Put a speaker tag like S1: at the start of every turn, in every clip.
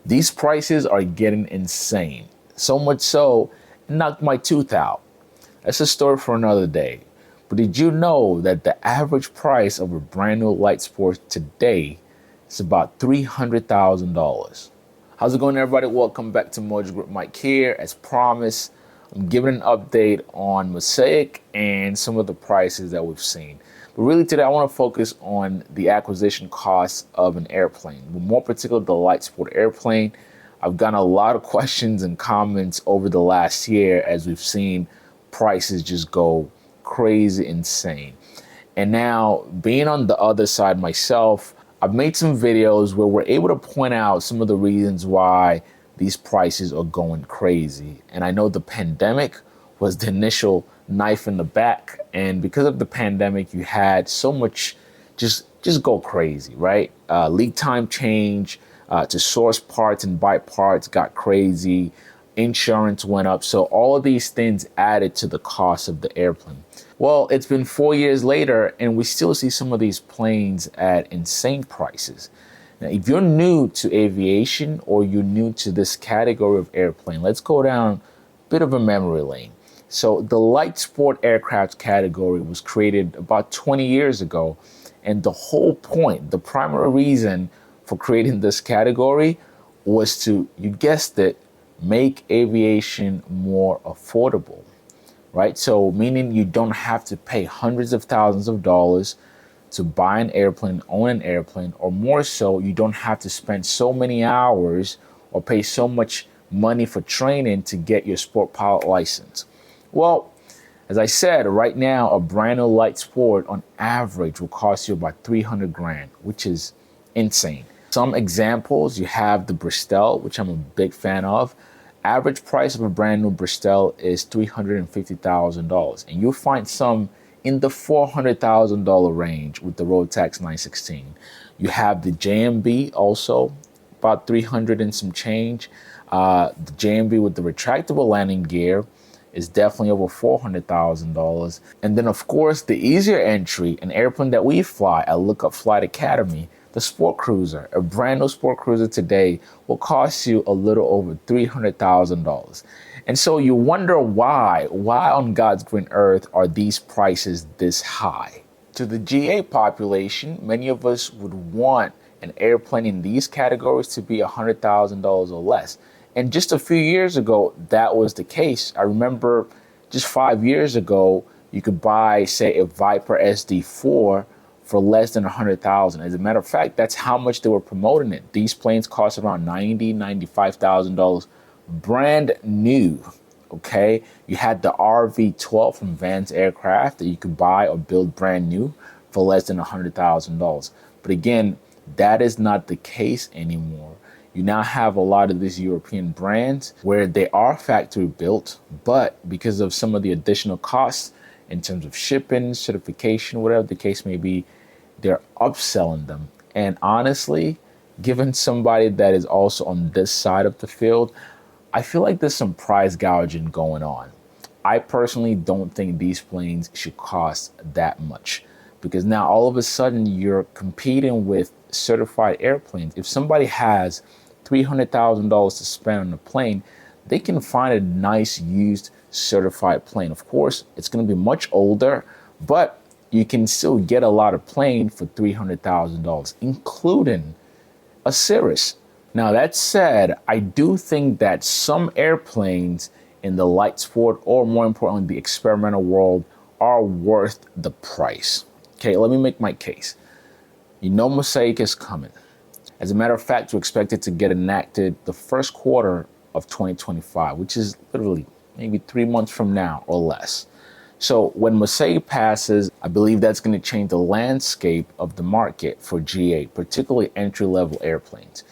S1: These prices are getting insane. So much so, it knocked my tooth out. That's a story for another day. But did you know that the average price of a brand new light sport today is about $300,000? How's it going, everybody? Welcome back to Mojo Group. Mike here. As promised, I'm giving an update on MOSAIC and some of the prices that we've seen. But really today I want to focus on the acquisition costs of an airplane, but more particularly the light sport airplane. I've gotten a lot of questions and comments over the last year as we've seen prices just go crazy insane. And now, being on the other side myself, I've made some videos where we're able to point out some of the reasons why these prices are going crazy. And I know the pandemic was the initial knife in the back, and because of the pandemic, you had so much just go crazy, right? Lead time change to source parts and buy parts got crazy. Insurance went up. So all of these things added to the cost of the airplane. Well, it's been 4 years later and we still see some of these planes at insane prices. Now, if you're new to aviation or you're new to this category of airplane, let's go down a bit of a memory lane. So the light sport aircraft category was created about 20 years ago. And the whole point, the primary reason for creating this category was to, you guessed it, make aviation more affordable, right? So meaning you don't have to pay hundreds of thousands of dollars to buy an airplane, own an airplane, or more so, you don't have to spend so many hours or pay so much money for training to get your sport pilot license. Well, as I said, right now, a brand new light sport on average will cost you about 300 grand, which is insane. Some examples, you have the Bristol, which I'm a big fan of. Average price of a brand new Bristol is $350,000, and you'll find some in the $400,000 range with the Road Tax 916. You have the JMB also, about 300 and some change. The JMB with the retractable landing gear is definitely over $400,000. And then of course, the easier entry, an airplane that we fly at Lookup Flight Academy, the Sport Cruiser. A brand new Sport Cruiser today will cost you a little over $300,000. And so you wonder why on God's green earth are these prices this high? To the GA population, many of us would want an airplane in these categories to be $100,000 or less. And just a few years ago, that was the case. I remember just 5 years ago, you could buy, say, a Viper SD4 for less than $100,000. As a matter of fact, that's how much they were promoting it. These planes cost around $90,000, $95,000, brand new. Okay, you had the RV-12 from Vans Aircraft that you could buy or build brand new for less than $100,000. But again, that is not the case anymore. You now have a lot of these European brands where they are factory built, but because of some of the additional costs in terms of shipping, certification, whatever the case may be, they're upselling them. And honestly, given somebody that is also on this side of the field, I feel like there's some price gouging going on. I personally don't think these planes should cost that much, because now all of a sudden you're competing with certified airplanes. If somebody has $300,000 to spend on a plane, they can find a nice used certified plane. Of course, it's going to be much older, but you can still get a lot of plane for $300,000, including a Cirrus. Now, that said, I do think that some airplanes in the light sport, or more importantly, the experimental world, are worth the price. Okay, let me make my case. You know MOSAIC is coming. As a matter of fact, we expect it to get enacted the first quarter of 2025, which is literally maybe 3 months from now or less. So when MOSAIC passes, I believe that's going to change the landscape of the market for GA, particularly entry-level airplanes.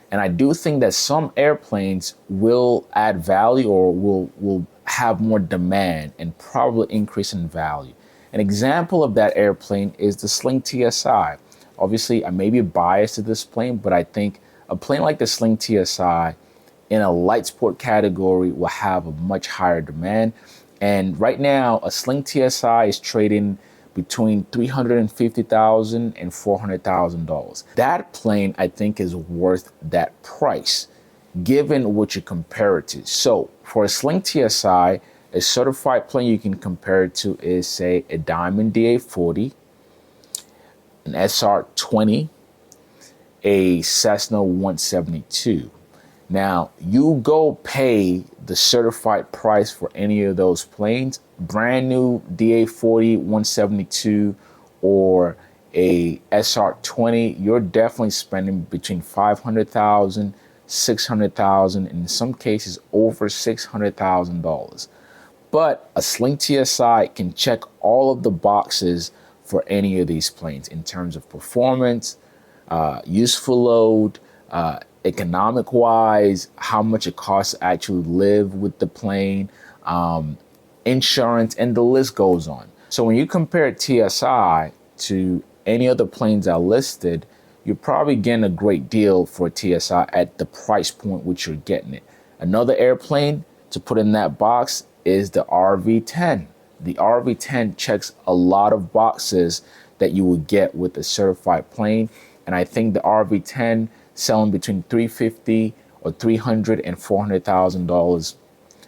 S1: And I do think that some airplanes will add value or will have more demand and probably increase in value. An example of that airplane is the Sling TSI. Obviously, I may be biased to this plane, but I think a plane like the Sling TSI in a light sport category will have a much higher demand. And right now, a Sling TSI is trading between $350,000 and $400,000. That plane, I think, is worth that price. given what you compare it to. So for a Sling TSI, a certified plane you can compare it to is, say, a Diamond DA-40, an SR-20, a Cessna 172. Now, you go pay the certified price for any of those planes, brand new DA-40, 172, or a SR-20, you're definitely spending between 500,000, 600,000, in some cases over $600,000. But a Sling TSI can check all of the boxes for any of these planes in terms of performance, useful load, economic wise, how much it costs to actually live with the plane, insurance, and the list goes on. So when you compare TSI to any other planes I listed, you're probably getting a great deal for TSI at the price point which you're getting it. Another airplane to put in that box is the RV-10. The RV-10 checks a lot of boxes that you would get with a certified plane. And I think the RV-10 selling between $350 or $300 and $400,000.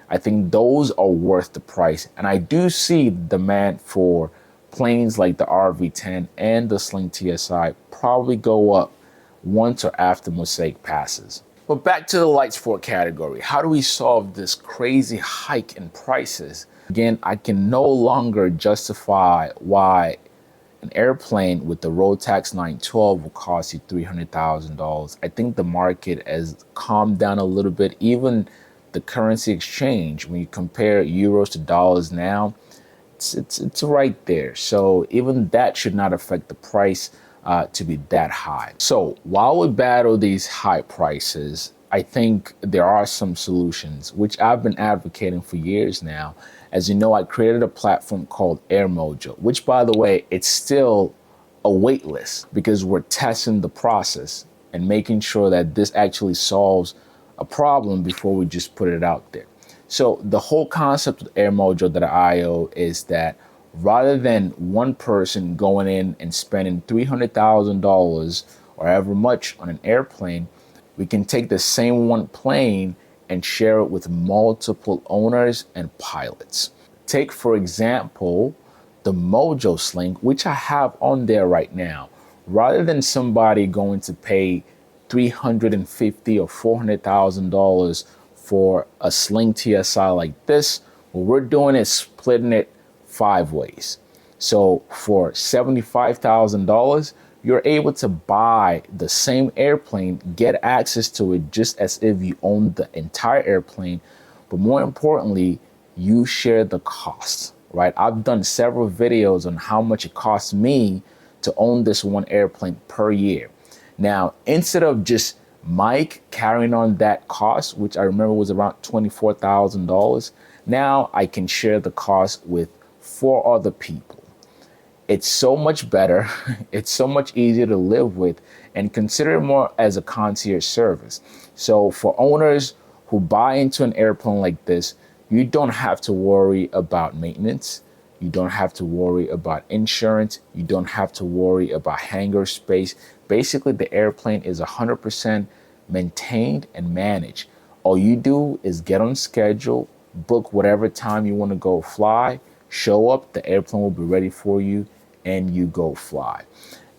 S1: I think those are worth the price. And I do see demand for planes like the RV-10 and the Sling TSI probably go up once or after MOSAIC passes. But back to the light sport category. How do we solve this crazy hike in prices? Again, I can no longer justify why an airplane with the Rotax 912 will cost you $300,000. I think the market has calmed down a little bit. Even the currency exchange, when you compare euros to dollars now, it's right there. So even that should not affect the price to be that high. So while we battle these high prices, I think there are some solutions, which I've been advocating for years now. As you know, I created a platform called Air Mojo, which, by the way, it's still a wait list because we're testing the process and making sure that this actually solves a problem before we just put it out there. So the whole concept of airmojo.io is that rather than one person going in and spending $300,000 or however much on an airplane, we can take the same one plane and share it with multiple owners and pilots. Take, for example, the Mojo Sling, which I have on there right now. Rather than somebody going to pay $350,000 or $400,000 for a Sling TSI like this, what we're doing is splitting it 5 ways. So for $75,000, you're able to buy the same airplane, get access to it just as if you owned the entire airplane. But more importantly, you share the costs, right? I've done several videos on how much it costs me to own this one airplane per year. Now, instead of just Mike carrying on that cost, which I remember was around $24,000, now I can share the cost with 4 other people. It's so much better. It's so much easier to live with, and consider it more as a concierge service. So for owners who buy into an airplane like this, you don't have to worry about maintenance. You don't have to worry about insurance. You don't have to worry about hangar space. Basically, the airplane is 100% maintained and managed. All you do is get on schedule, book whatever time you want to go fly, show up, the airplane will be ready for you, and you go fly.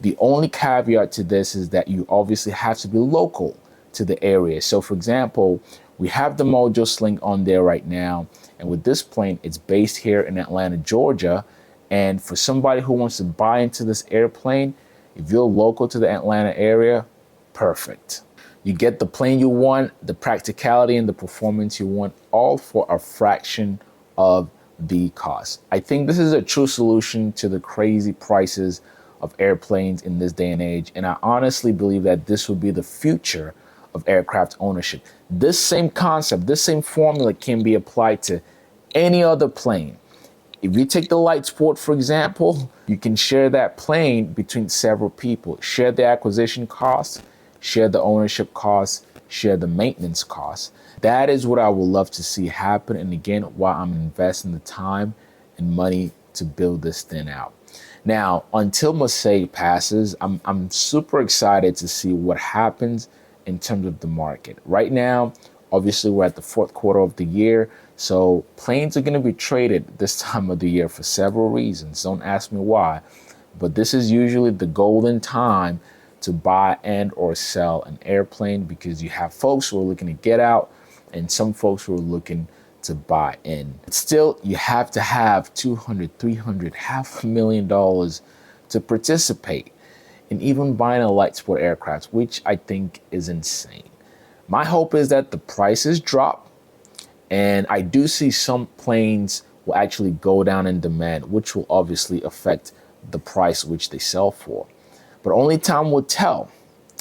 S1: The only caveat to this is that you obviously have to be local to the area. So for example, we have the Mojo Sling on there right now. And with this plane, it's based here in Atlanta, Georgia. And for somebody who wants to buy into this airplane, if you're local to the Atlanta area, perfect. You get the plane you want, the practicality and the performance you want, all for a fraction of the cost. I think this is a true solution to the crazy prices of airplanes in this day and age. And I honestly believe that this will be the future of aircraft ownership. This same concept, this same formula can be applied to any other plane. If you take the light sport, for example, you can share that plane between several people, share the acquisition costs, share the ownership costs, share the maintenance costs. That is what I would love to see happen. And again, why I'm investing the time and money to build this thing out. Now, until MOSAIC passes, I'm super excited to see what happens in terms of the market. Right now, obviously, we're at the fourth quarter of the year, so planes are going to be traded this time of the year for several reasons. Don't ask me why, but this is usually the golden time to buy and or sell an airplane, because you have folks who are looking to get out and some folks who are looking to buy in. Still, you have to have 200, 300, $500,000 to participate in even buying a light sport aircraft, which I think is insane. My hope is that the prices drop, and I do see some planes will actually go down in demand, which will obviously affect the price which they sell for. But only time will tell.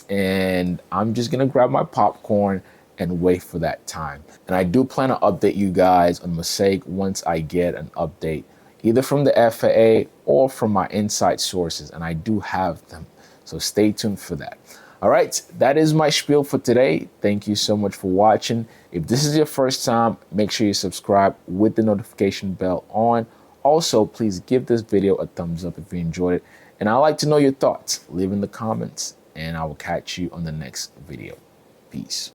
S1: And I'm just gonna grab my popcorn and wait for that time. And I do plan to update you guys on MOSAIC once I get an update, either from the FAA or from my inside sources, and I do have them. So stay tuned for that. All right, that is my spiel for today. Thank you so much for watching. If this is your first time, make sure you subscribe with the notification bell on. Also, please give this video a thumbs up if you enjoyed it. And I'd like to know your thoughts. Leave in the comments, and I will catch you on the next video. Peace.